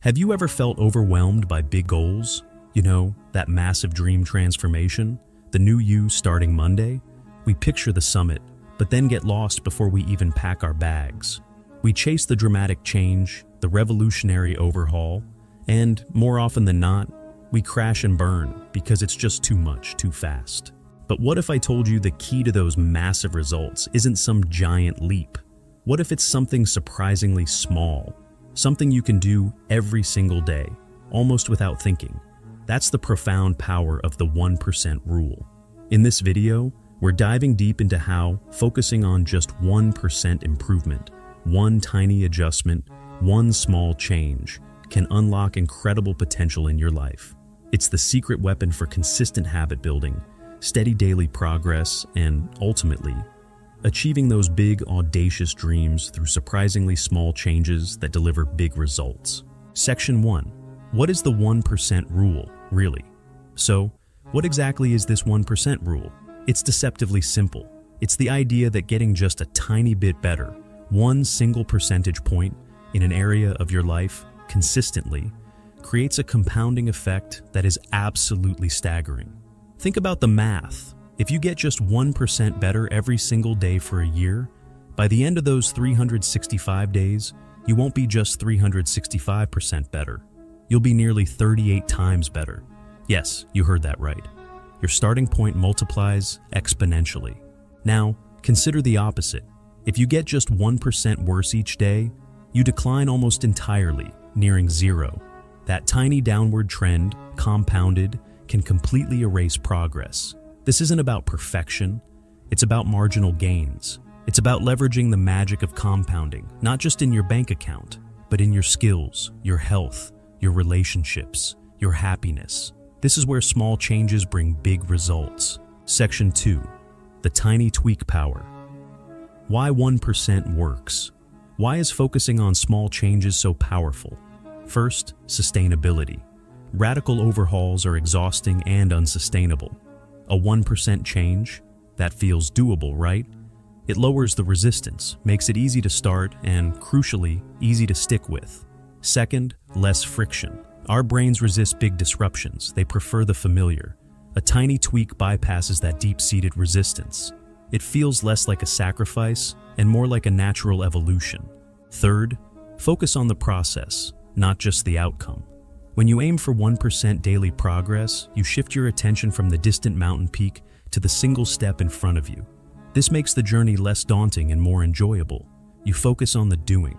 Have you ever felt overwhelmed by big goals? You know, that massive dream transformation? The new you starting Monday? We picture the summit, but then get lost before we even pack our bags. We chase the dramatic change, the revolutionary overhaul, and more often than not, we crash and burn because it's just too much, too fast. But what if I told you the key to those massive results isn't some giant leap? What if it's something surprisingly small? Something you can do every single day, almost without thinking. That's the profound power of the 1% rule. In this video, we're diving deep into how focusing on just 1% improvement, one tiny adjustment, one small change, can unlock incredible potential in your life. It's the secret weapon for consistent habit building, steady daily progress, and ultimately, achieving those big, audacious dreams through surprisingly small changes that deliver big results. Section 1. What is the 1% rule, really? So, what exactly is this 1% rule? It's deceptively simple. It's the idea that getting just a tiny bit better, one single percentage point in an area of your life consistently, creates a compounding effect that is absolutely staggering. Think about the math. If you get just 1% better every single day for a year, by the end of those 365 days, you won't be just 365% better. You'll be nearly 38 times better. Yes, you heard that right. Your starting point multiplies exponentially. Now, consider the opposite. If you get just 1% worse each day, you decline almost entirely, nearing zero. That tiny downward trend, compounded, can completely erase progress. This isn't about perfection, it's about marginal gains. It's about leveraging the magic of compounding, not just in your bank account, but in your skills, your health, your relationships, your happiness. This is where small changes bring big results. Section 2. The tiny tweak power. Why 1% works? Why is focusing on small changes so powerful? First, sustainability. Radical overhauls are exhausting and unsustainable. A 1% change? That feels doable, right? It lowers the resistance, makes it easy to start, and, crucially, easy to stick with. Second, less friction. Our brains resist big disruptions. They prefer the familiar. A tiny tweak bypasses that deep-seated resistance. It feels less like a sacrifice and more like a natural evolution. Third, focus on the process, not just the outcome. When you aim for 1% daily progress, you shift your attention from the distant mountain peak to the single step in front of you. This makes the journey less daunting and more enjoyable. You focus on the doing.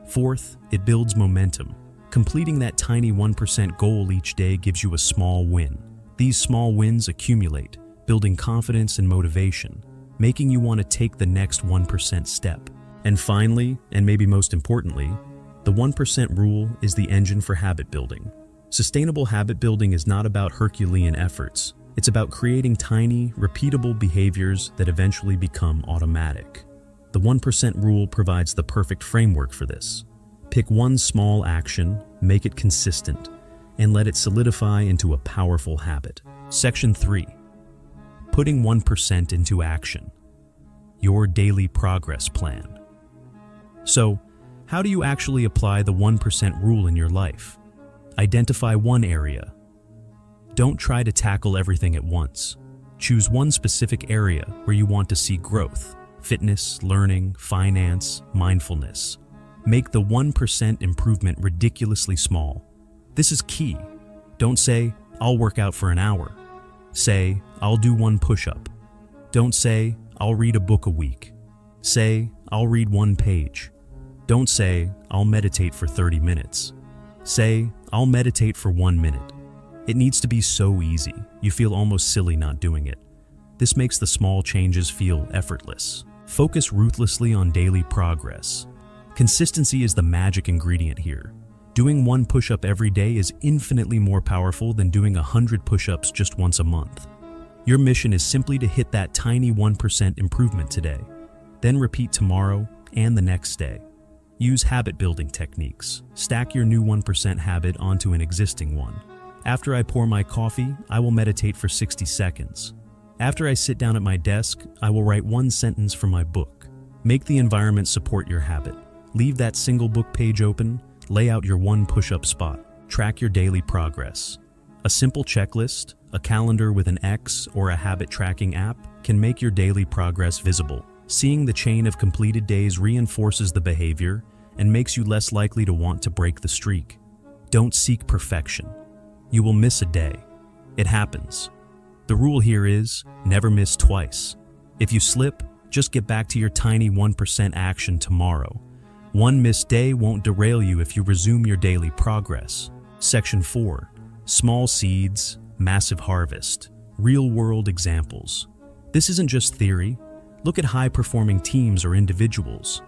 Fourth, it builds momentum. Completing that tiny 1% goal each day gives you a small win. These small wins accumulate, building confidence and motivation, making you want to take the next 1% step. And finally, and maybe most importantly, the 1% rule is the engine for habit building. Sustainable habit building is not about Herculean efforts. It's about creating tiny, repeatable behaviors that eventually become automatic. The 1% rule provides the perfect framework for this. Pick one small action, make it consistent, and let it solidify into a powerful habit. Section 3. Putting 1% into action. Your daily progress plan. So, how do you actually apply the 1% rule in your life? Identify one area. Don't try to tackle everything at once. Choose one specific area where you want to see growth: fitness, learning, finance, mindfulness. Make the 1% improvement ridiculously small. This is key. Don't say, "I'll work out for an hour." Say, "I'll do one push-up." Don't say, "I'll read a book a week." Say, "I'll read one page." Don't say, "I'll meditate for 30 minutes." Say, "I'll meditate for 1 minute." It needs to be so easy, you feel almost silly not doing it. This makes the small changes feel effortless. Focus ruthlessly on daily progress. Consistency is the magic ingredient here. Doing one push-up every day is infinitely more powerful than doing 100 push-ups just once a month. Your mission is simply to hit that tiny 1% improvement today, then repeat tomorrow and the next day. Use habit-building techniques. Stack your new 1% habit onto an existing one. After I pour my coffee, I will meditate for 60 seconds. After I sit down at my desk, I will write one sentence from my book. Make the environment support your habit. Leave that single book page open, lay out your one push-up spot. Track your daily progress. A simple checklist, a calendar with an X, or a habit tracking app can make your daily progress visible. Seeing the chain of completed days reinforces the behavior and makes you less likely to want to break the streak. Don't seek perfection. You will miss a day. It happens. The rule here is never miss twice. If you slip, just get back to your tiny 1% action tomorrow. One missed day won't derail you if you resume your daily progress. Section 4. Small seeds, massive harvest. Real-world examples. This isn't just theory. Look at high-performing teams or individuals.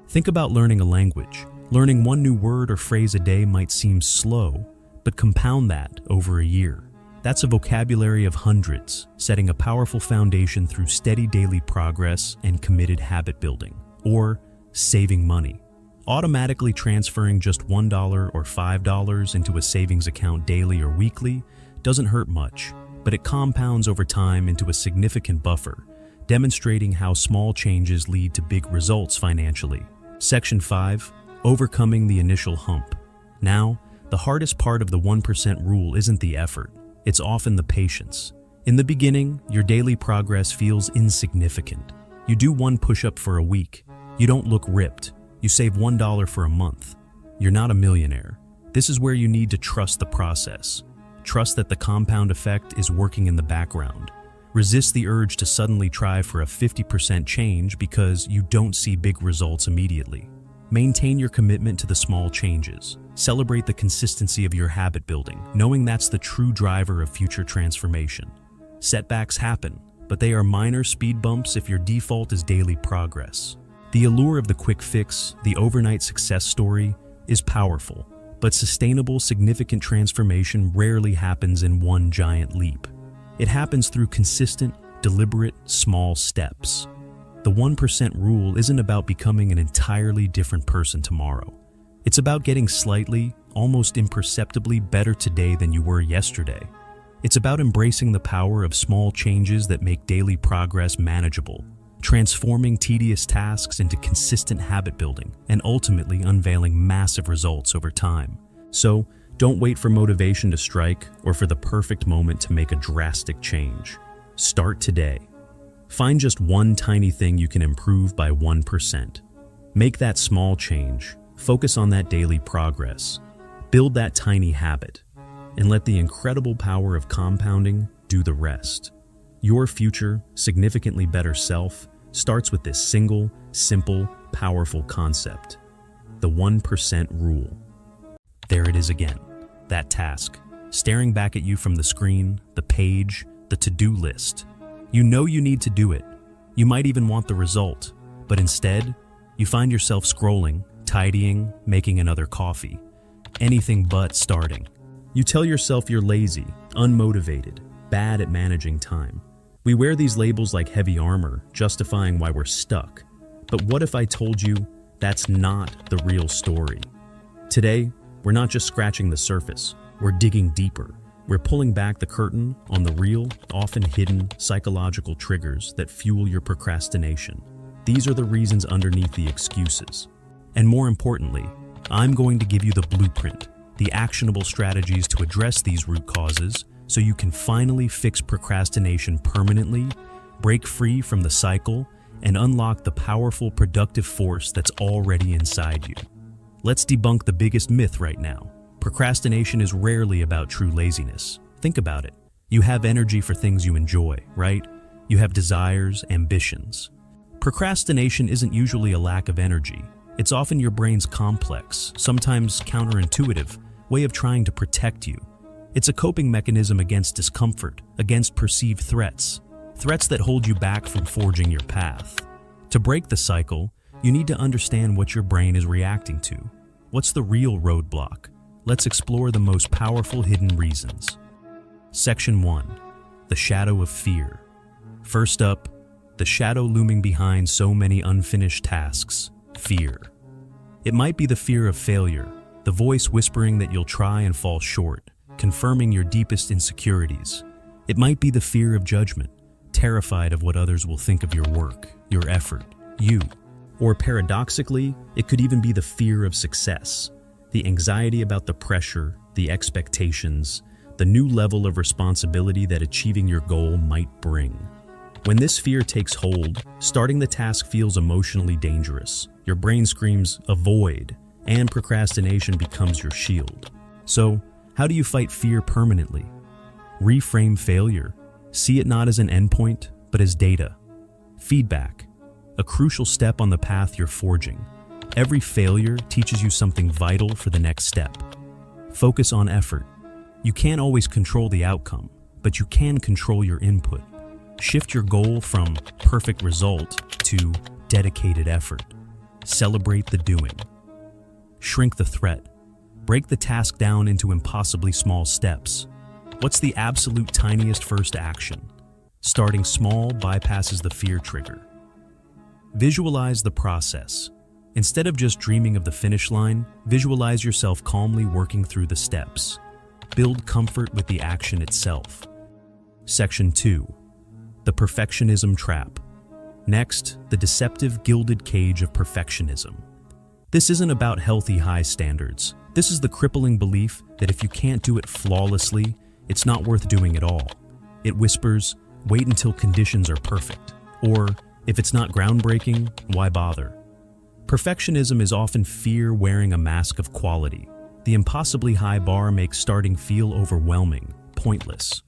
Think about learning a language. Learning one new word or phrase a day might seem slow, but compound that over a year. That's a vocabulary of hundreds, setting a powerful foundation through steady daily progress and committed habit building. Or saving money. Automatically transferring just $1 or $5 into a savings account daily or weekly doesn't hurt much, but it compounds over time into a significant buffer, demonstrating how small changes lead to big results financially. Section 5. Overcoming the initial hump. Now, the hardest part of the 1% rule isn't the effort, it's often the patience. In the beginning, your daily progress feels insignificant. You do one push-up for a week. You don't look ripped. You save $1 for a month. You're not a millionaire. This is where you need to trust the process. Trust that the compound effect is working in the background. Resist the urge to suddenly try for a 50% change because you don't see big results immediately. Maintain your commitment to the small changes. Celebrate the consistency of your habit building, knowing that's the true driver of future transformation. Setbacks happen, but they are minor speed bumps if your default is daily progress. The allure of the quick fix, the overnight success story, is powerful, but sustainable, significant transformation rarely happens in one giant leap. It happens through consistent, deliberate, small steps. The 1% rule isn't about becoming an entirely different person tomorrow. It's about getting slightly, almost imperceptibly better today than you were yesterday. It's about embracing the power of small changes that make daily progress manageable, transforming tedious tasks into consistent habit building, and ultimately unveiling massive results over time. So, don't wait for motivation to strike or for the perfect moment to make a drastic change. Start today. Find just one tiny thing you can improve by 1%. Make that small change, focus on that daily progress, build that tiny habit, and let the incredible power of compounding do the rest. Your future, significantly better self starts with this single, simple, powerful concept: the 1% rule. There it is again, that task, staring back at you from the screen, the page, the to-do list. You know you need to do it. You might even want the result, but instead, you find yourself scrolling, tidying, making another coffee. Anything but starting. You tell yourself you're lazy, unmotivated, bad at managing time. We wear these labels like heavy armor, justifying why we're stuck. But what if I told you that's not the real story? Today, we're not just scratching the surface, we're digging deeper. We're pulling back the curtain on the real, often hidden, psychological triggers that fuel your procrastination. These are the reasons underneath the excuses. And more importantly, I'm going to give you the blueprint, the actionable strategies to address these root causes so you can finally fix procrastination permanently, break free from the cycle, and unlock the powerful, productive force that's already inside you. Let's debunk the biggest myth right now. Procrastination is rarely about true laziness. Think about it. You have energy for things you enjoy, right? You have desires, ambitions. Procrastination isn't usually a lack of energy. It's often your brain's complex, sometimes counterintuitive, way of trying to protect you. It's a coping mechanism against discomfort, against perceived threats that hold you back from forging your path. To break the cycle, you need to understand what your brain is reacting to. What's the real roadblock? Let's explore the most powerful hidden reasons. Section 1. The shadow of fear. First up, the shadow looming behind so many unfinished tasks: fear. It might be the fear of failure, the voice whispering that you'll try and fall short, confirming your deepest insecurities. It might be the fear of judgment, terrified of what others will think of your work, your effort, you. Or paradoxically, it could even be the fear of success, The anxiety about the pressure, the expectations, the new level of responsibility that achieving your goal might bring. When this fear takes hold, starting the task feels emotionally dangerous. Your brain screams, avoid, and procrastination becomes your shield. So, how do you fight fear permanently? Reframe failure. See it not as an endpoint, but as data. Feedback, a crucial step on the path you're forging. Every failure teaches you something vital for the next step. Focus on effort. You can't always control the outcome, but you can control your input. Shift your goal from perfect result to dedicated effort. Celebrate the doing. Shrink the threat. Break the task down into impossibly small steps. What's the absolute tiniest first action? Starting small bypasses the fear trigger. Visualize the process. Instead of just dreaming of the finish line, visualize yourself calmly working through the steps. Build comfort with the action itself. Section 2. The perfectionism trap. Next, the deceptive gilded cage of perfectionism. This isn't about healthy high standards. This is the crippling belief that if you can't do it flawlessly, it's not worth doing at all. It whispers, wait until conditions are perfect. Or, if it's not groundbreaking, why bother? Perfectionism is often fear wearing a mask of quality. The impossibly high bar makes starting feel overwhelming, pointless.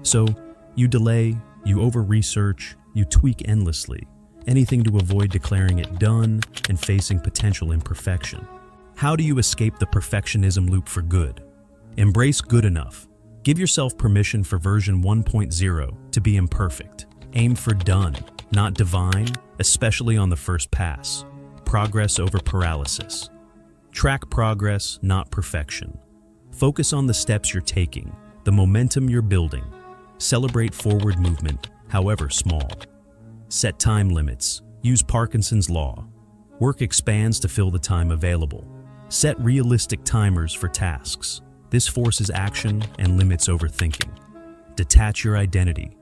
So, you delay, you over-research, you tweak endlessly, anything to avoid declaring it done and facing potential imperfection. How do you escape the perfectionism loop for good? Embrace good enough. Give yourself permission for version 1.0 to be imperfect. Aim for done, not divine, especially on the first pass. Progress over paralysis. Track progress, not perfection. Focus on the steps you're taking, the momentum you're building. Celebrate forward movement, however small. Set time limits. Use Parkinson's law. Work expands to fill the time available. Set realistic timers for tasks. This forces action and limits overthinking. Detach your identity.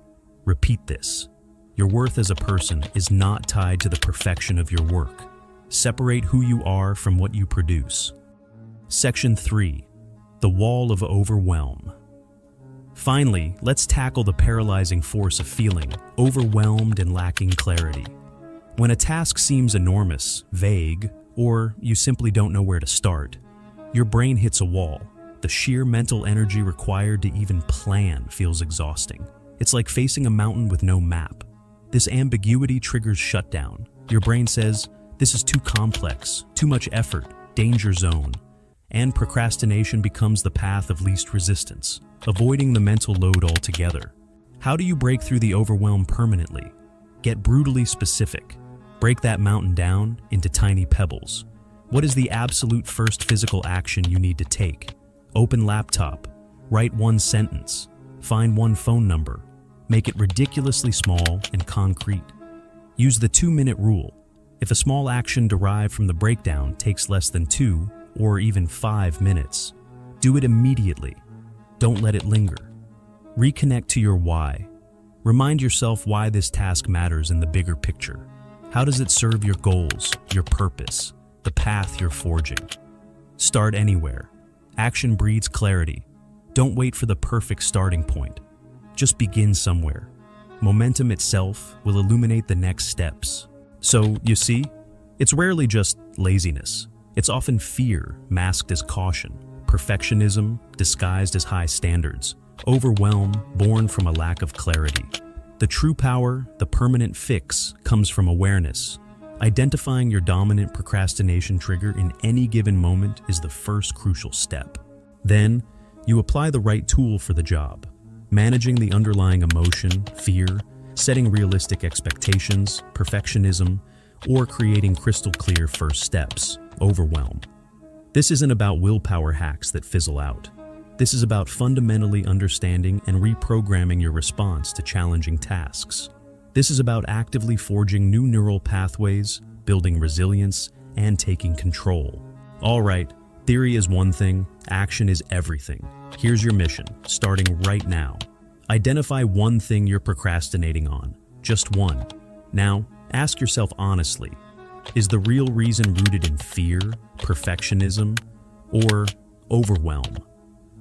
Repeat this. Your worth as a person is not tied to the perfection of your work. Separate who you are from what you produce. Section 3. The wall of overwhelm. Finally, let's tackle the paralyzing force of feeling overwhelmed and lacking clarity. When a task seems enormous, vague, or you simply don't know where to start, your brain hits a wall. The sheer mental energy required to even plan feels exhausting. It's like facing a mountain with no map. This ambiguity triggers shutdown. Your brain says, this is too complex, too much effort, danger zone. And procrastination becomes the path of least resistance, avoiding the mental load altogether. How do you break through the overwhelm permanently? Get brutally specific. Break that mountain down into tiny pebbles. What is the absolute first physical action you need to take? Open laptop. Write one sentence. Find one phone number. Make it ridiculously small and concrete. Use the 2-minute rule. If a small action derived from the breakdown takes less than 2 or even 5 minutes, do it immediately. Don't let it linger. Reconnect to your why. Remind yourself why this task matters in the bigger picture. How does it serve your goals, your purpose, the path you're forging? Start anywhere. Action breeds clarity. Don't wait for the perfect starting point. Just begin somewhere. Momentum itself will illuminate the next steps. So, you see, it's rarely just laziness. It's often fear masked as caution, perfectionism disguised as high standards, overwhelm born from a lack of clarity. The true power, the permanent fix, comes from awareness. Identifying your dominant procrastination trigger in any given moment is the first crucial step. Then, you apply the right tool for the job. Managing the underlying emotion, fear, setting realistic expectations, perfectionism, or creating crystal clear first steps, overwhelm. This isn't about willpower hacks that fizzle out. This is about fundamentally understanding and reprogramming your response to challenging tasks. This is about actively forging new neural pathways, building resilience, and taking control. All right, theory is one thing, action is everything. Here's your mission, starting right now. Identify one thing you're procrastinating on, just one. Now, ask yourself honestly, is the real reason rooted in fear, perfectionism, or overwhelm?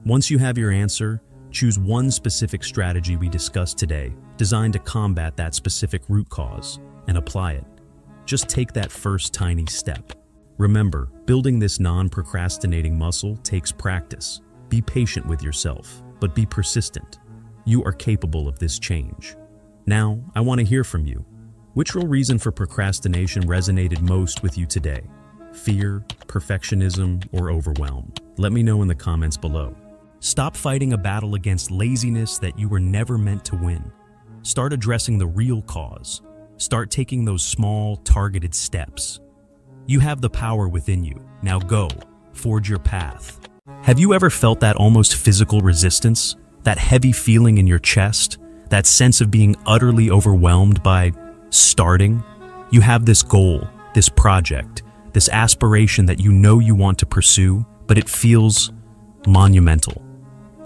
Once you have your answer, choose one specific strategy we discussed today, designed to combat that specific root cause, and apply it. Just take that first tiny step. Remember, building this non-procrastinating muscle takes practice. Be patient with yourself, but be persistent. You are capable of this change. Now, I want to hear from you. Which real reason for procrastination resonated most with you today? Fear, perfectionism, or overwhelm? Let me know in the comments below. Stop fighting a battle against laziness that you were never meant to win. Start addressing the real cause. Start taking those small, targeted steps. You have the power within you. Now go, forge your path. Have you ever felt that almost physical resistance? That heavy feeling in your chest? That sense of being utterly overwhelmed by starting? You have this goal, this project, this aspiration that you know you want to pursue, but it feels monumental.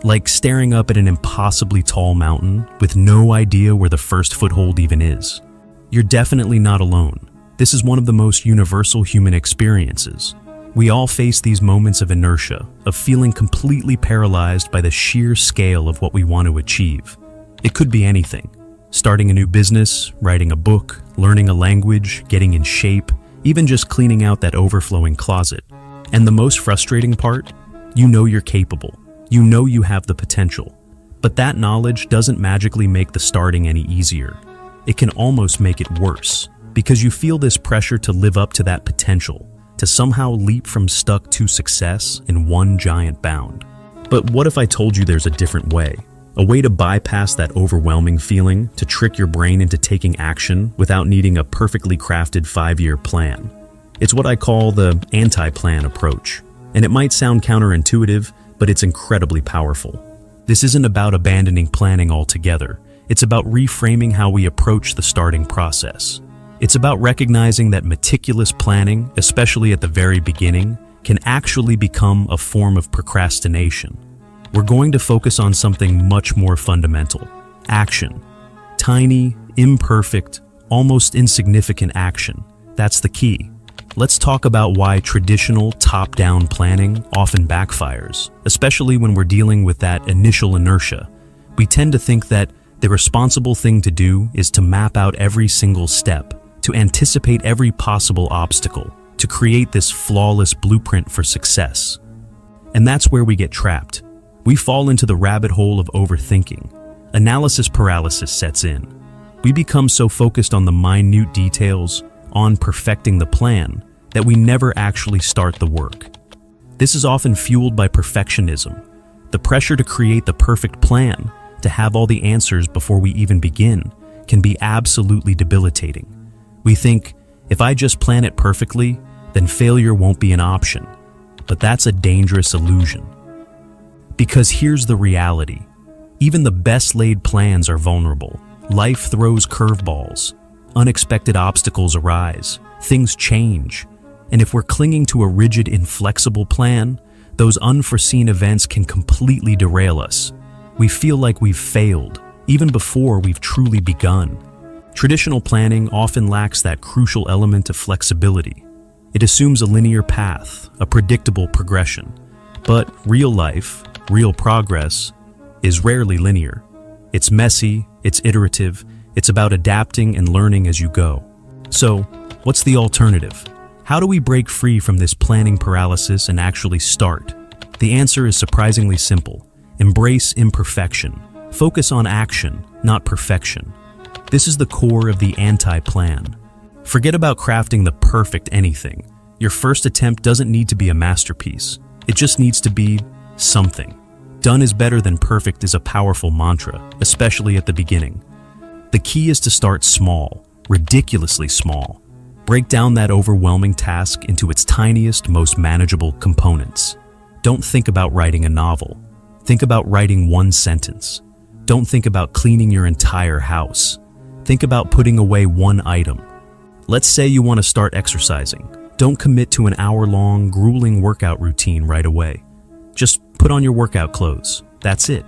Like staring up at an impossibly tall mountain with no idea where the first foothold even is. You're definitely not alone. This is one of the most universal human experiences. We all face these moments of inertia, of feeling completely paralyzed by the sheer scale of what we want to achieve. It could be anything. Starting a new business, writing a book, learning a language, getting in shape, even just cleaning out that overflowing closet. And the most frustrating part? You know you're capable. You know you have the potential. But that knowledge doesn't magically make the starting any easier. It can almost make it worse, because you feel this pressure to live up to that potential, to somehow leap from stuck to success in one giant bound. But what if I told you there's a different way? A way to bypass that overwhelming feeling, to trick your brain into taking action without needing a perfectly crafted 5-year plan. It's what I call the anti-plan approach. And it might sound counterintuitive, but it's incredibly powerful. This isn't about abandoning planning altogether. It's about reframing how we approach the starting process. It's about recognizing that meticulous planning, especially at the very beginning, can actually become a form of procrastination. We're going to focus on something much more fundamental: action. Tiny, imperfect, almost insignificant action. That's the key. Let's talk about why traditional top-down planning often backfires, especially when we're dealing with that initial inertia. We tend to think that the responsible thing to do is to map out every single step, to anticipate every possible obstacle, to create this flawless blueprint for success. And that's where we get trapped. We fall into the rabbit hole of overthinking. Analysis paralysis sets in. We become so focused on the minute details, on perfecting the plan, that we never actually start the work. This is often fueled by perfectionism, the pressure to create the perfect plan, to have all the answers before we even begin, can be absolutely debilitating. We think, if I just plan it perfectly, then failure won't be an option. But that's a dangerous illusion. Because here's the reality. Even the best laid plans are vulnerable. Life throws curveballs. Unexpected obstacles arise. Things change. And if we're clinging to a rigid, inflexible plan, those unforeseen events can completely derail us. We feel like we've failed, even before we've truly begun. Traditional planning often lacks that crucial element of flexibility. It assumes a linear path, a predictable progression. But real life, real progress, is rarely linear. It's messy, it's iterative, it's about adapting and learning as you go. So, what's the alternative? How do we break free from this planning paralysis and actually start? The answer is surprisingly simple. Embrace imperfection. Focus on action, not perfection. This is the core of the anti-plan. Forget about crafting the perfect anything. Your first attempt doesn't need to be a masterpiece. It just needs to be something. Done is better than perfect is a powerful mantra, especially at the beginning. The key is to start small, ridiculously small. Break down that overwhelming task into its tiniest, most manageable components. Don't think about writing a novel. Think about writing one sentence. Don't think about cleaning your entire house. Think about putting away one item. Let's say you want to start exercising. Don't commit to an hour-long, grueling workout routine right away. Just put on your workout clothes. That's it.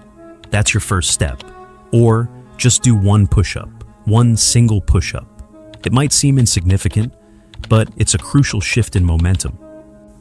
That's your first step. Or just do one push-up, one single push-up. It might seem insignificant, but it's a crucial shift in momentum.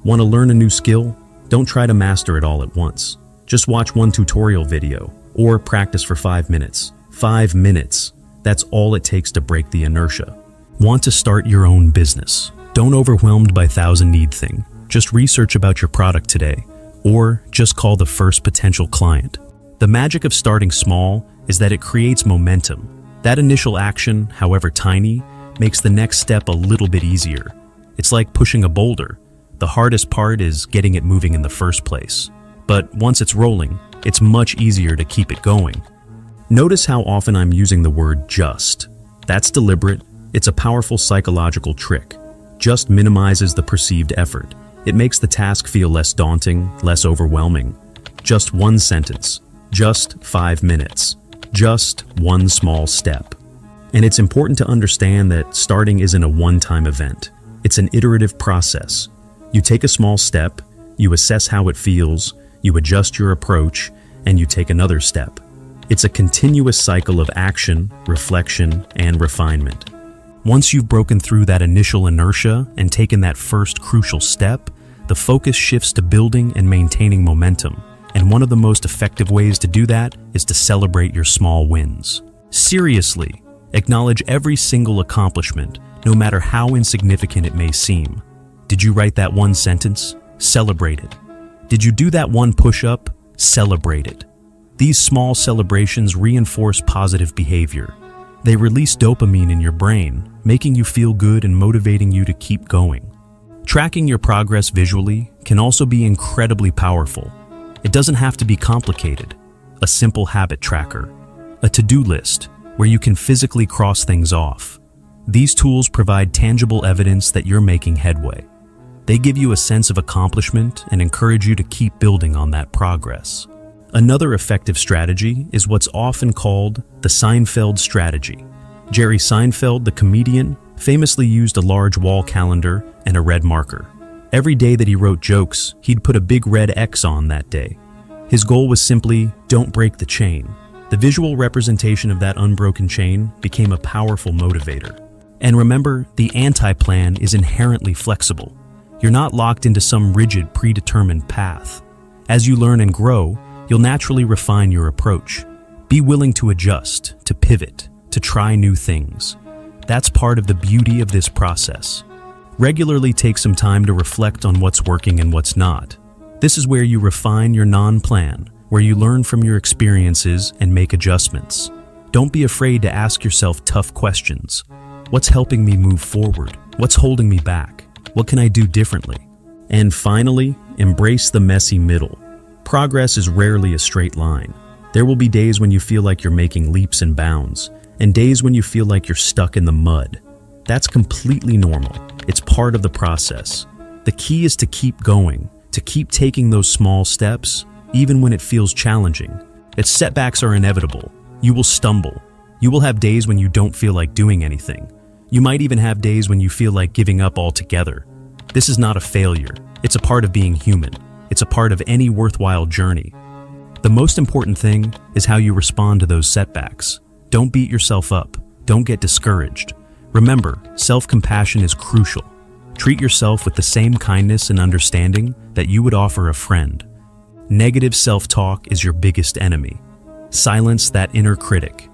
Want to learn a new skill? Don't try to master it all at once. Just watch one tutorial video or practice for 5 minutes. 5 minutes. That's all it takes to break the inertia. Want to start your own business? Don't overwhelmed by 1,000 need thing. Just research about your product today, or just call the first potential client. The magic of starting small is that it creates momentum. That initial action, however tiny, makes the next step a little bit easier. It's like pushing a boulder. The hardest part is getting it moving in the first place. But once it's rolling, it's much easier to keep it going. Notice how often I'm using the word just. That's deliberate. It's a powerful psychological trick. Just minimizes the perceived effort. It makes the task feel less daunting, less overwhelming. Just one sentence. Just 5 minutes. Just one small step. And it's important to understand that starting isn't a one-time event. It's an iterative process. You take a small step, you assess how it feels, you adjust your approach, and you take another step. It's a continuous cycle of action, reflection, and refinement. Once you've broken through that initial inertia and taken that first crucial step, the focus shifts to building and maintaining momentum. And one of the most effective ways to do that is to celebrate your small wins. Seriously, acknowledge every single accomplishment, no matter how insignificant it may seem. Did you write that one sentence? Celebrate it. Did you do that one push-up? Celebrate it. These small celebrations reinforce positive behavior. They release dopamine in your brain, making you feel good and motivating you to keep going. Tracking your progress visually can also be incredibly powerful. It doesn't have to be complicated. A simple habit tracker, a to-do list where you can physically cross things off. These tools provide tangible evidence that you're making headway. They give you a sense of accomplishment and encourage you to keep building on that progress. Another effective strategy is what's often called the Seinfeld strategy. Jerry Seinfeld, the comedian, famously used a large wall calendar and a red marker. Every day that he wrote jokes, he'd put a big red X on that day. His goal was simply, don't break the chain. The visual representation of that unbroken chain became a powerful motivator. And remember, the anti-plan is inherently flexible. You're not locked into some rigid, predetermined path. As you learn and grow, you'll naturally refine your approach. Be willing to adjust, to pivot, to try new things. That's part of the beauty of this process. Regularly take some time to reflect on what's working and what's not. This is where you refine your non-plan, where you learn from your experiences and make adjustments. Don't be afraid to ask yourself tough questions. What's helping me move forward? What's holding me back? What can I do differently? And finally, embrace the messy middle. Progress is rarely a straight line. There will be days when you feel like you're making leaps and bounds, and days when you feel like you're stuck in the mud. That's completely normal. It's part of the process. The key is to keep going, to keep taking those small steps, even when it feels challenging. Its setbacks are inevitable. You will stumble. You will have days when you don't feel like doing anything. You might even have days when you feel like giving up altogether. This is not a failure. It's a part of being human. It's a part of any worthwhile journey. The most important thing is how you respond to those setbacks. Don't beat yourself up. Don't get discouraged. Remember, self-compassion is crucial. Treat yourself with the same kindness and understanding that you would offer a friend. Negative self-talk is your biggest enemy. Silence that inner critic.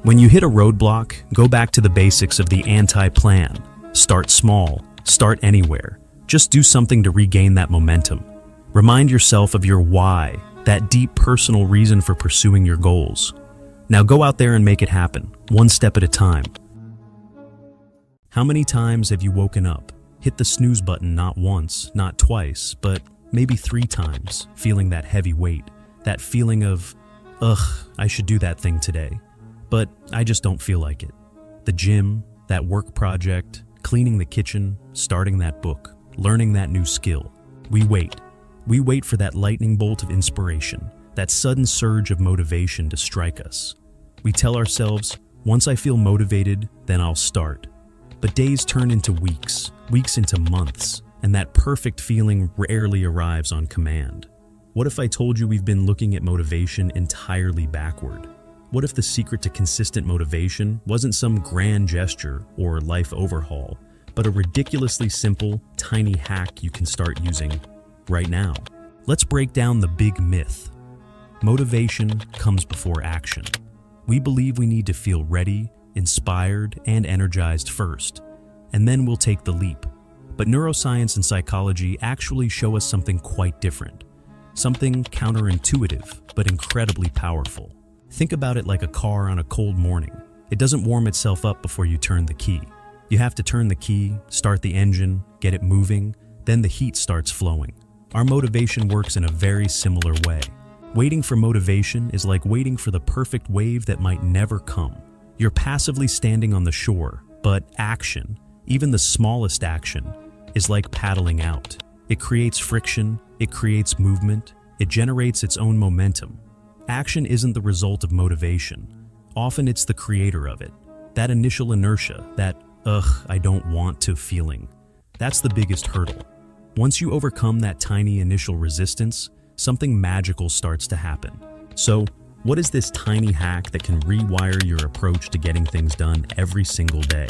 When you hit a roadblock, go back to the basics of the anti-plan. Start small. Start anywhere. Just do something to regain that momentum. Remind yourself of your why, that deep personal reason for pursuing your goals. Now go out there and make it happen, one step at a time. How many times have you woken up, hit the snooze button not once, not twice, but maybe 3 times, feeling that heavy weight, that feeling of, I should do that thing today, but I just don't feel like it. The gym, that work project, cleaning the kitchen, starting that book, learning that new skill. We wait. We wait for that lightning bolt of inspiration, that sudden surge of motivation to strike us. We tell ourselves, once I feel motivated, then I'll start. But days turn into weeks, weeks into months, and that perfect feeling rarely arrives on command. What if I told you we've been looking at motivation entirely backward? What if the secret to consistent motivation wasn't some grand gesture or life overhaul, but a ridiculously simple, tiny hack you can start using right now? Let's break down the big myth. Motivation comes before action. We believe we need to feel ready, inspired, and energized first, and then we'll take the leap. But neuroscience and psychology actually show us something quite different. Something counterintuitive, but incredibly powerful. Think about it like a car on a cold morning. It doesn't warm itself up before you turn the key. You have to turn the key, start the engine, get it moving, then the heat starts flowing. Our motivation works in a very similar way. Waiting for motivation is like waiting for the perfect wave that might never come. You're passively standing on the shore, but action, even the smallest action, is like paddling out. It creates friction, it creates movement, it generates its own momentum. Action isn't the result of motivation. Often it's the creator of it. That initial inertia, that I don't want to feeling. That's the biggest hurdle. Once you overcome that tiny initial resistance, something magical starts to happen. So, what is this tiny hack that can rewire your approach to getting things done every single day?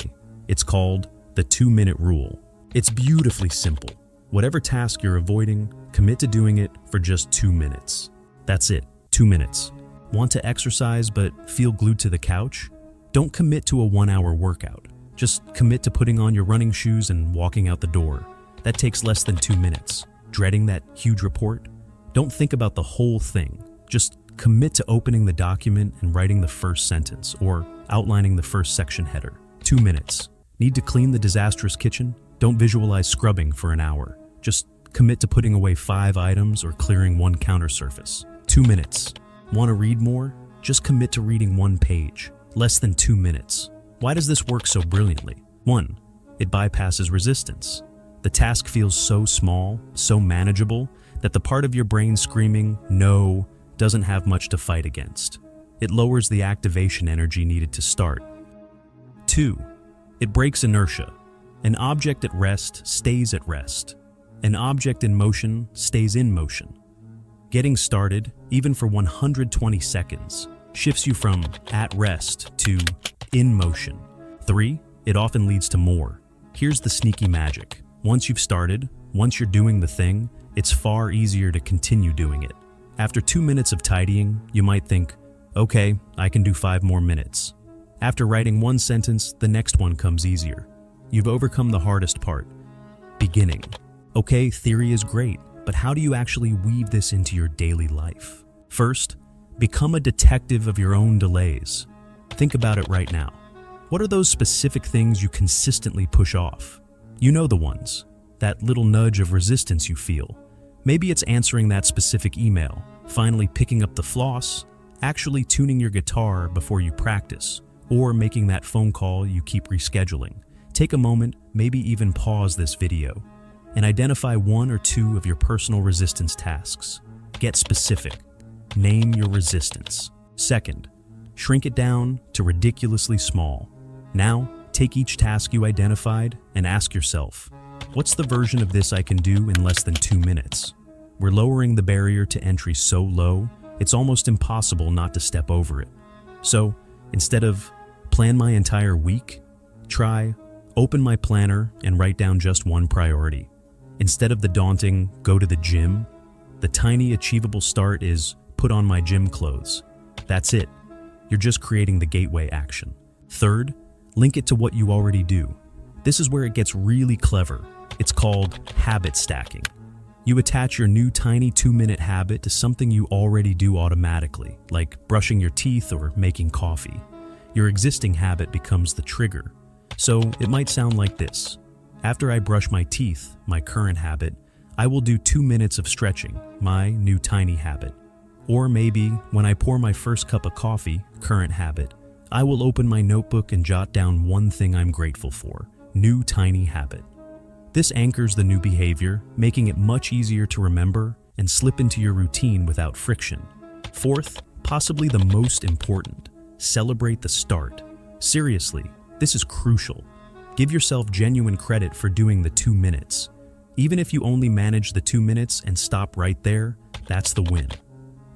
It's called the 2-minute rule. It's beautifully simple. Whatever task you're avoiding, commit to doing it for just 2 minutes. That's it, 2 minutes. Want to exercise but feel glued to the couch? Don't commit to a 1-hour workout. Just commit to putting on your running shoes and walking out the door. That takes less than 2 minutes. Dreading that huge report? Don't think about the whole thing. Just commit to opening the document and writing the first sentence or outlining the first section header. 2 minutes. Need to clean the disastrous kitchen? Don't visualize scrubbing for an hour. Just commit to putting away 5 items or clearing 1 counter surface. 2 minutes. Want to read more? Just commit to reading 1 page. Less than 2 minutes. Why does this work so brilliantly? 1. It bypasses resistance. The task feels so small, so manageable, that the part of your brain screaming, "No," doesn't have much to fight against. It lowers the activation energy needed to start. 2. It breaks inertia. An object at rest stays at rest. An object in motion stays in motion. Getting started, even for 120 seconds, shifts you from at rest to in motion. 3. It often leads to more. Here's the sneaky magic. Once you've started, once you're doing the thing, it's far easier to continue doing it. After 2 minutes of tidying, you might think, okay, I can do 5 more minutes. After writing 1 sentence, the next one comes easier. You've overcome the hardest part, beginning. Okay, theory is great, but how do you actually weave this into your daily life? First, become a detective of your own delays. Think about it right now. What are those specific things you consistently push off? You know the ones. That little nudge of resistance you feel. Maybe it's answering that specific email, finally picking up the floss, actually tuning your guitar before you practice, or making that phone call you keep rescheduling. Take a moment, maybe even pause this video, and identify 1 or 2 of your personal resistance tasks. Get specific. Name your resistance. Second, shrink it down to ridiculously small. Now, take each task you identified and ask yourself, what's the version of this I can do in less than 2 minutes? We're lowering the barrier to entry so low, it's almost impossible not to step over it. So, instead of plan my entire week, try open my planner and write down just 1 priority. Instead of the daunting go to the gym, the tiny achievable start is put on my gym clothes. That's it. You're just creating the gateway action. Third, link it to what you already do. This is where it gets really clever. It's called habit stacking. You attach your new tiny 2-minute habit to something you already do automatically, like brushing your teeth or making coffee. Your existing habit becomes the trigger. So it might sound like this. After I brush my teeth, my current habit, I will do 2 minutes of stretching, my new tiny habit. Or maybe when I pour my first cup of coffee, current habit, I will open my notebook and jot down 1 thing I'm grateful for, new tiny habit. This anchors the new behavior, making it much easier to remember and slip into your routine without friction. Fourth, possibly the most important, celebrate the start. Seriously, this is crucial. Give yourself genuine credit for doing the 2 minutes. Even if you only manage the 2 minutes and stop right there, that's the win.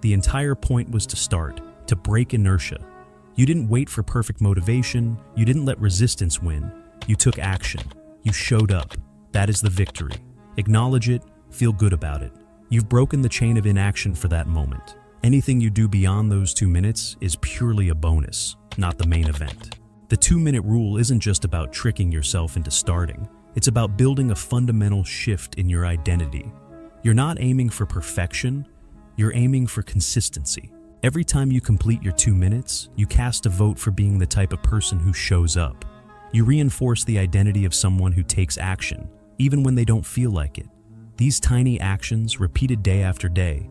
The entire point was to start, to break inertia. You didn't wait for perfect motivation, you didn't let resistance win. You took action. You showed up. That is the victory. Acknowledge it, feel good about it. You've broken the chain of inaction for that moment. Anything you do beyond those 2 minutes is purely a bonus, not the main event. The 2-minute rule isn't just about tricking yourself into starting. It's about building a fundamental shift in your identity. You're not aiming for perfection, you're aiming for consistency. Every time you complete your 2 minutes, you cast a vote for being the type of person who shows up. You reinforce the identity of someone who takes action, even when they don't feel like it. These tiny actions, repeated day after day,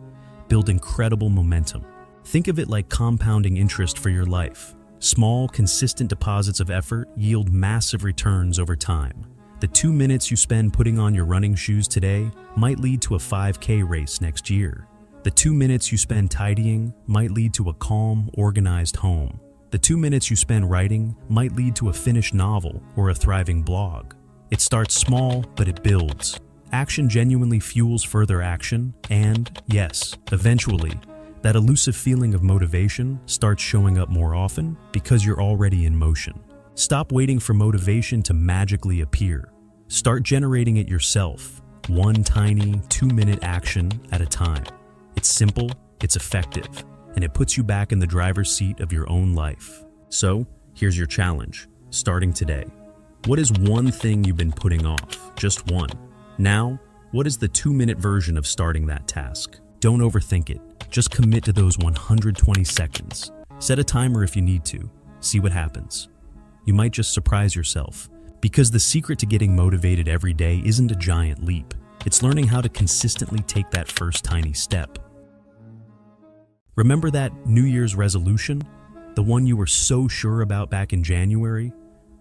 build incredible momentum. Think of it like compounding interest for your life. Small, consistent deposits of effort yield massive returns over time. The 2 minutes you spend putting on your running shoes today might lead to a 5K race next year. The 2 minutes you spend tidying might lead to a calm, organized home. The 2 minutes you spend writing might lead to a finished novel or a thriving blog. It starts small, but it builds. Action genuinely fuels further action, and, yes, eventually, that elusive feeling of motivation starts showing up more often because you're already in motion. Stop waiting for motivation to magically appear. Start generating it yourself, one tiny 2-minute action at a time. It's simple, it's effective, and it puts you back in the driver's seat of your own life. So, here's your challenge, starting today. What is one thing you've been putting off? Just one. Now, what is the 2-minute version of starting that task? Don't overthink it. Just commit to those 120 seconds. Set a timer if you need to. See what happens. You might just surprise yourself. Because the secret to getting motivated every day isn't a giant leap. It's learning how to consistently take that first tiny step. Remember that New Year's resolution? The one you were so sure about back in January?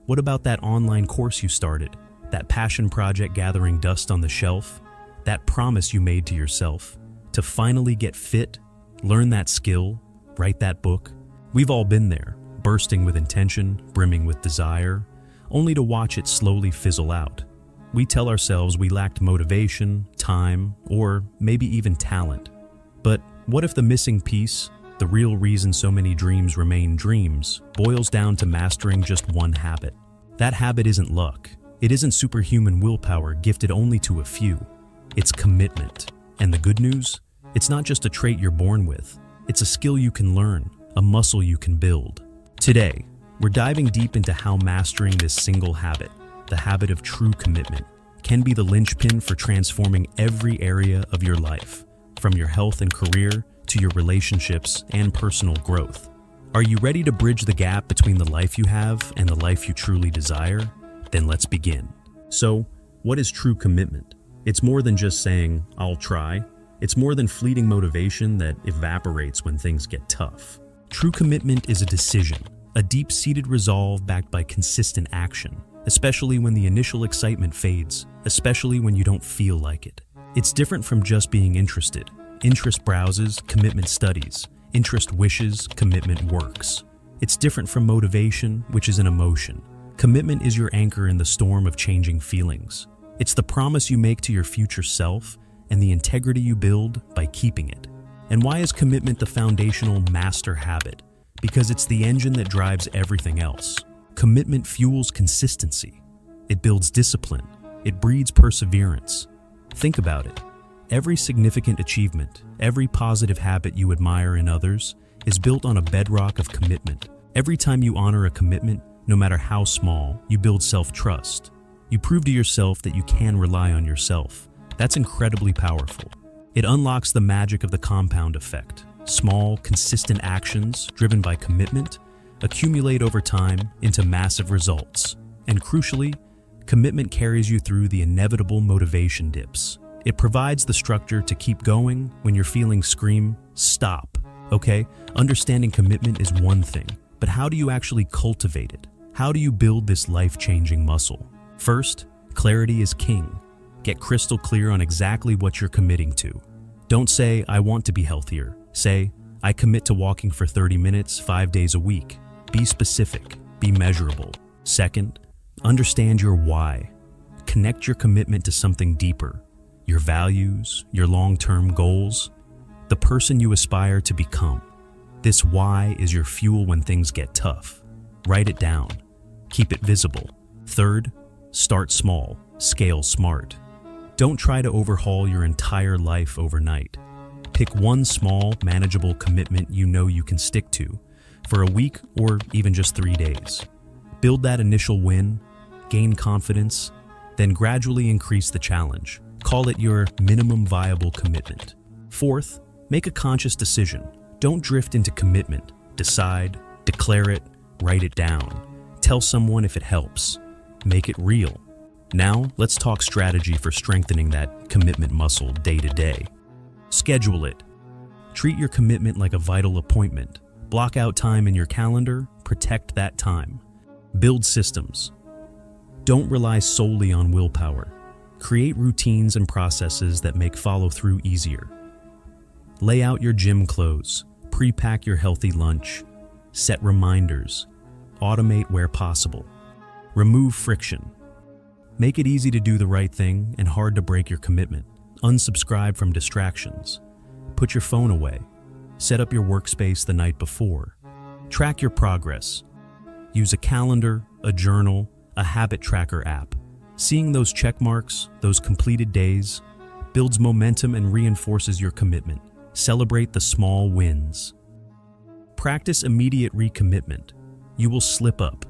What about that online course you started? That passion project gathering dust on the shelf? That promise you made to yourself to finally get fit, learn that skill, write that book? We've all been there, bursting with intention, brimming with desire, only to watch it slowly fizzle out. We tell ourselves we lacked motivation, time, or maybe even talent. But what if the missing piece, the real reason so many dreams remain dreams, boils down to mastering just one habit? That habit isn't luck. It isn't superhuman willpower gifted only to a few. It's commitment. And the good news? It's not just a trait you're born with. It's a skill you can learn, a muscle you can build. Today, we're diving deep into how mastering this single habit, the habit of true commitment, can be the linchpin for transforming every area of your life, from your health and career to your relationships and personal growth. Are you ready to bridge the gap between the life you have and the life you truly desire? Then let's begin. So, what is true commitment? It's more than just saying, "I'll try." It's more than fleeting motivation that evaporates when things get tough. True commitment is a decision, a deep-seated resolve backed by consistent action, especially when the initial excitement fades, especially when you don't feel like it. It's different from just being interested. Interest browses, commitment studies. Interest wishes, commitment works. It's different from motivation, which is an emotion. Commitment is your anchor in the storm of changing feelings. It's the promise you make to your future self and the integrity you build by keeping it. And why is commitment the foundational master habit? Because it's the engine that drives everything else. Commitment fuels consistency. It builds discipline. It breeds perseverance. Think about it. Every significant achievement, every positive habit you admire in others, is built on a bedrock of commitment. Every time you honor a commitment, no matter how small, you build self-trust. You prove to yourself that you can rely on yourself. That's incredibly powerful. It unlocks the magic of the compound effect. Small, consistent actions, driven by commitment, accumulate over time into massive results. And crucially, commitment carries you through the inevitable motivation dips. It provides the structure to keep going when your feelings scream, "Stop." Okay? Understanding commitment is one thing, but how do you actually cultivate it? How do you build this life-changing muscle? First, clarity is king. Get crystal clear on exactly what you're committing to. Don't say, "I want to be healthier." Say, "I commit to walking for 30 minutes, 5 days a week." Be specific. Be measurable. Second, understand your why. Connect your commitment to something deeper. Your values, your long-term goals, the person you aspire to become. This why is your fuel when things get tough. Write it down. Keep it visible. Third, start small, scale smart. Don't try to overhaul your entire life overnight. Pick one small, manageable commitment you know you can stick to for a week or even just 3 days. Build that initial win, gain confidence, then gradually increase the challenge. Call it your minimum viable commitment. Fourth, make a conscious decision. Don't drift into commitment. Decide, declare it, write it down. Tell someone if it helps. Make it real. Now, let's talk strategy for strengthening that commitment muscle day to day. Schedule it. Treat your commitment like a vital appointment. Block out time in your calendar, protect that time. Build systems. Don't rely solely on willpower. Create routines and processes that make follow-through easier. Lay out your gym clothes, pre-pack your healthy lunch, set reminders, automate where possible. Remove friction. Make it easy to do the right thing and hard to break your commitment. Unsubscribe from distractions. Put your phone away. Set up your workspace the night before. Track your progress. Use a calendar, a journal, a habit tracker app. Seeing those check marks, those completed days, builds momentum and reinforces your commitment. Celebrate the small wins. Practice immediate recommitment. You will slip up.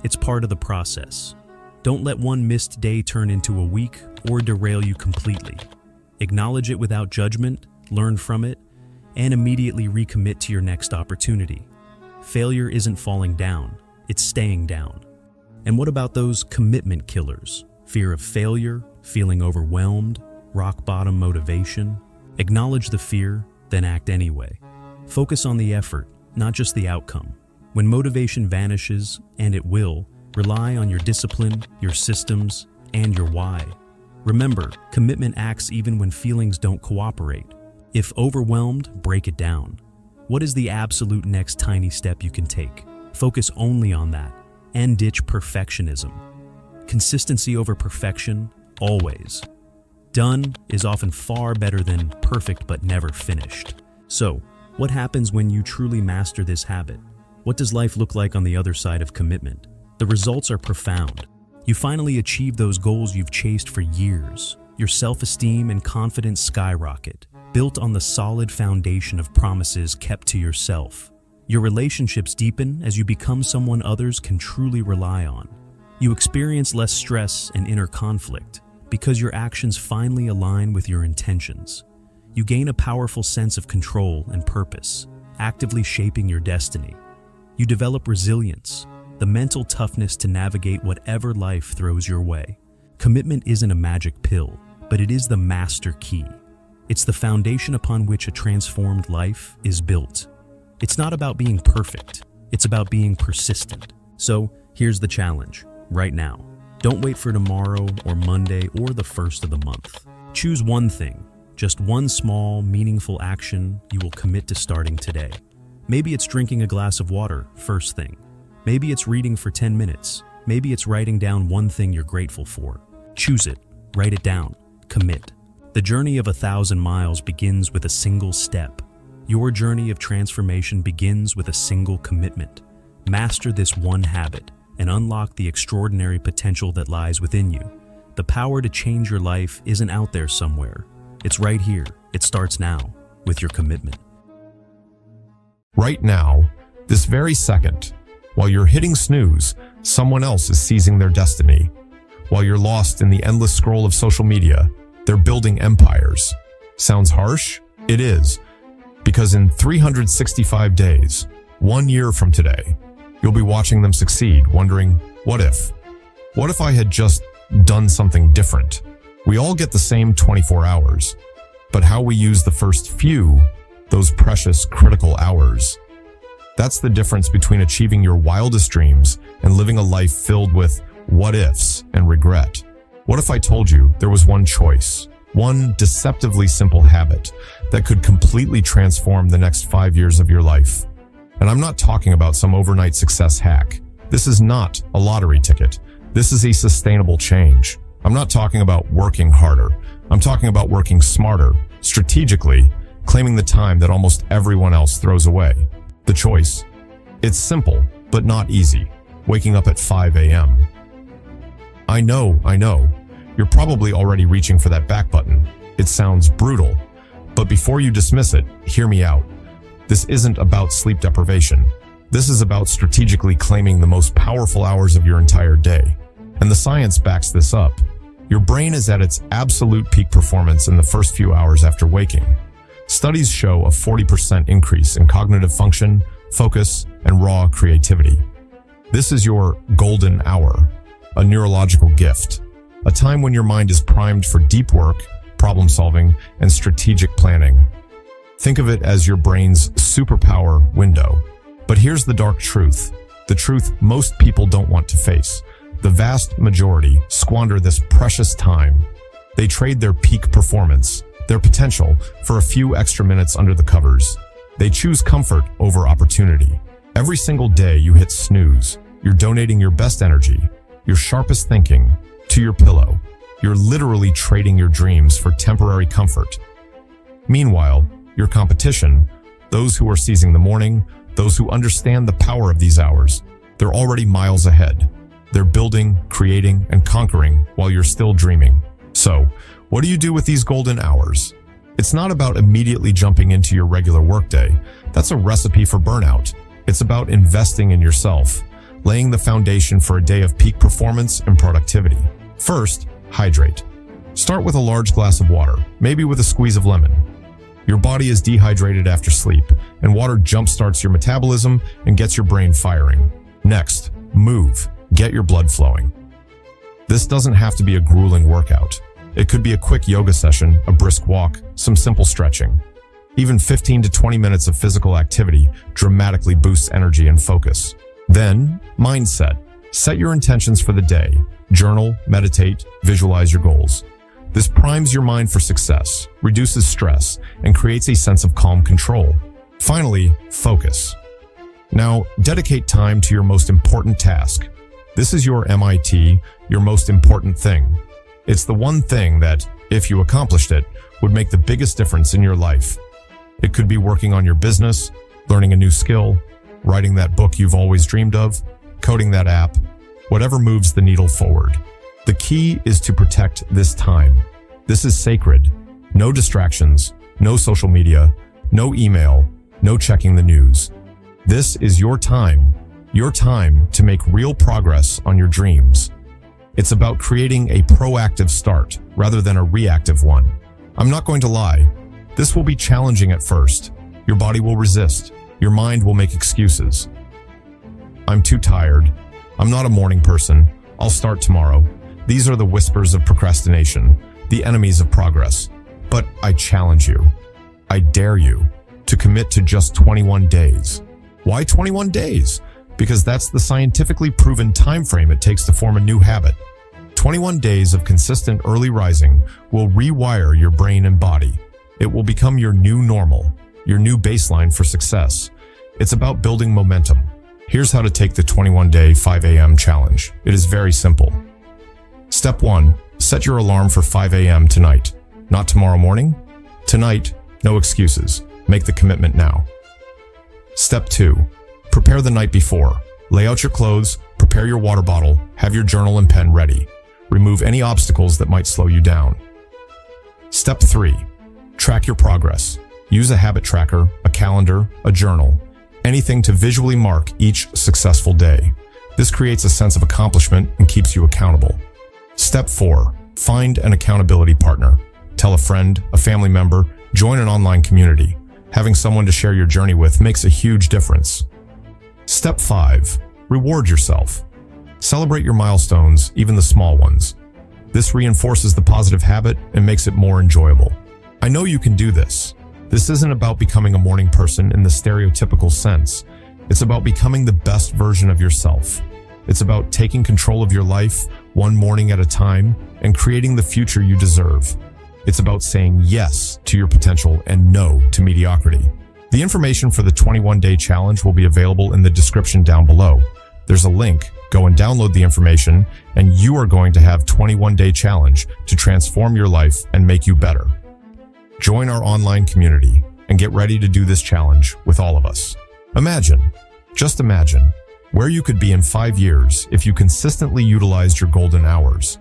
It's part of the process. Don't let one missed day turn into a week or derail you completely. Acknowledge it without judgment, learn from it, and immediately recommit to your next opportunity. Failure isn't falling down, it's staying down. And what about those commitment killers? Fear of failure, feeling overwhelmed, rock bottom motivation? Acknowledge the fear, then act anyway. Focus on the effort, not just the outcome. When motivation vanishes, and it will, rely on your discipline, your systems, and your why. Remember, commitment acts even when feelings don't cooperate. If overwhelmed, break it down. What is the absolute next tiny step you can take? Focus only on that, and ditch perfectionism. Consistency over perfection, always. Done is often far better than perfect but never finished. So, what happens when you truly master this habit? What does life look like on the other side of commitment? The results are profound. You finally achieve those goals you've chased for years. Your self-esteem and confidence skyrocket, built on the solid foundation of promises kept to yourself. Your relationships deepen as you become someone others can truly rely on. You experience less stress and inner conflict because your actions finally align with your intentions. You gain a powerful sense of control and purpose, actively shaping your destiny. You develop resilience, the mental toughness to navigate whatever life throws your way. Commitment isn't a magic pill, but it is the master key. It's the foundation upon which a transformed life is built. It's not about being perfect, it's about being persistent. So, here's the challenge, right now. Don't wait for tomorrow or Monday or the first of the month. Choose one thing, just one small, meaningful action you will commit to starting today. Maybe it's drinking a glass of water first thing. Maybe it's reading for 10 minutes. Maybe it's writing down one thing you're grateful for. Choose it, write it down, commit. The journey of 1,000 miles begins with a single step. Your journey of transformation begins with a single commitment. Master this one habit and unlock the extraordinary potential that lies within you. The power to change your life isn't out there somewhere. It's right here. It starts now with your commitment. Right now, this very second, while you're hitting snooze, someone else is seizing their destiny. While you're lost in the endless scroll of social media, they're building empires. Sounds harsh? It is. Because in 365 days, 1 year from today, you'll be watching them succeed, wondering, what if? What if I had just done something different? We all get the same 24 hours, but how we use the first few, those precious critical hours, that's the difference between achieving your wildest dreams and living a life filled with what-ifs and regret. What if I told you there was one choice, one deceptively simple habit that could completely transform the next 5 years of your life? And I'm not talking about some overnight success hack. This is not a lottery ticket. This is a sustainable change. I'm not talking about working harder. I'm talking about working smarter, strategically, claiming the time that almost everyone else throws away. The choice. It's simple, but not easy. Waking up at 5 a.m. I know. You're probably already reaching for that back button. It sounds brutal, but before you dismiss it, hear me out. This isn't about sleep deprivation. This is about strategically claiming the most powerful hours of your entire day. And the science backs this up. Your brain is at its absolute peak performance in the first few hours after waking. Studies show a 40% increase in cognitive function, focus, and raw creativity. This is your golden hour, a neurological gift, a time when your mind is primed for deep work, problem solving, and strategic planning. Think of it as your brain's superpower window. But here's the dark truth, the truth most people don't want to face. The vast majority squander this precious time. They trade their peak performance, their potential, for a few extra minutes under the covers. They choose comfort over opportunity. Every single day you hit snooze, you're donating your best energy, your sharpest thinking, to your pillow. You're literally trading your dreams for temporary comfort. Meanwhile, your competition, those who are seizing the morning, those who understand the power of these hours, they're already miles ahead. They're building, creating, and conquering while you're still dreaming. So, what do you do with these golden hours? It's not about immediately jumping into your regular workday. That's a recipe for burnout. It's about investing in yourself, laying the foundation for a day of peak performance and productivity. First, hydrate. Start with a large glass of water, maybe with a squeeze of lemon. Your body is dehydrated after sleep, and water jumpstarts your metabolism and gets your brain firing. Next, move. Get your blood flowing. This doesn't have to be a grueling workout. It could be a quick yoga session, a brisk walk, some simple stretching. Even 15 to 20 minutes of physical activity dramatically boosts energy and focus. Then, mindset. Set your intentions for the day. Journal, meditate, visualize your goals. This primes your mind for success, reduces stress, and creates a sense of calm control. Finally, focus. Now, dedicate time to your most important task. This is your MIT, your most important thing. It's the one thing that, if you accomplished it, would make the biggest difference in your life. It could be working on your business, learning a new skill, writing that book you've always dreamed of, coding that app, whatever moves the needle forward. The key is to protect this time. This is sacred. No distractions, no social media, no email, no checking the news. This is your time to make real progress on your dreams. It's about creating a proactive start rather than a reactive one. I'm not going to lie, this will be challenging at first. Your body will resist. Your mind will make excuses. I'm too tired. I'm not a morning person. I'll start tomorrow. These are the whispers of procrastination, the enemies of progress. But I challenge you. I dare you to commit to just 21 days. Why 21 days? Because that's the scientifically proven time frame it takes to form a new habit. 21 days of consistent early rising will rewire your brain and body. It will become your new normal, your new baseline for success. It's about building momentum. Here's how to take the 21-day 5 a.m. challenge. It is very simple. Step 1. Set your alarm for 5 a.m. tonight. Not tomorrow morning. Tonight, no excuses. Make the commitment now. Step 2. Prepare the night before. Lay out your clothes, prepare your water bottle, have your journal and pen ready. Remove any obstacles that might slow you down. Step 3. Track your progress. Use a habit tracker, a calendar, a journal, anything to visually mark each successful day. This creates a sense of accomplishment and keeps you accountable. Step 4. Find an accountability partner. Tell a friend, a family member, join an online community. Having someone to share your journey with makes a huge difference. Step 5. Reward yourself. Celebrate your milestones, even the small ones. This reinforces the positive habit and makes it more enjoyable. I know you can do this. This isn't about becoming a morning person in the stereotypical sense. It's about becoming the best version of yourself. It's about taking control of your life, one morning at a time, and creating the future you deserve. It's about saying yes to your potential and no to mediocrity. The information for the 21-day challenge will be available in the description down below. There's a link. Go and download the information, and you are going to have 21-day challenge to transform your life and make you better. Join our online community and get ready to do this challenge with all of us. Just imagine, where you could be in 5 years if you consistently utilized your golden hours.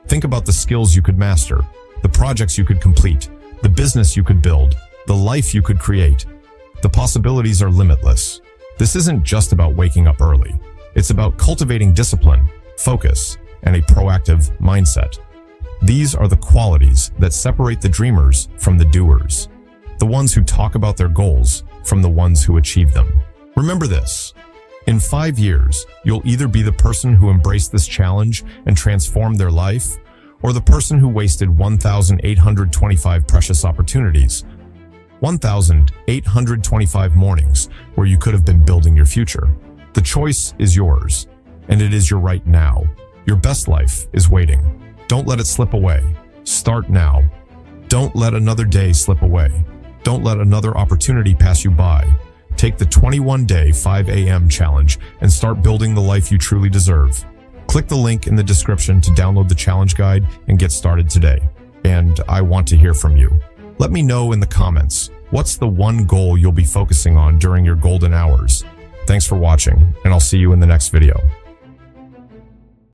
Think about the skills you could master, the projects you could complete, the business you could build, the life you could create. The possibilities are limitless. This isn't just about waking up early. It's about cultivating discipline, focus, and a proactive mindset. These are the qualities that separate the dreamers from the doers, the ones who talk about their goals from the ones who achieve them. Remember this. In 5 years, you'll either be the person who embraced this challenge and transformed their life, or the person who wasted 1,825 precious opportunities, 1,825 mornings where you could have been building your future. The choice is yours, and it is your right now. Your best life is waiting. Don't let it slip away. Start now. Don't let another day slip away. Don't let another opportunity pass you by. Take the 21-day 5 a.m. challenge and start building the life you truly deserve. Click the link in the description to download the challenge guide and get started today. And I want to hear from you. Let me know in the comments, what's the one goal you'll be focusing on during your golden hours? Thanks for watching, and I'll see you in the next video.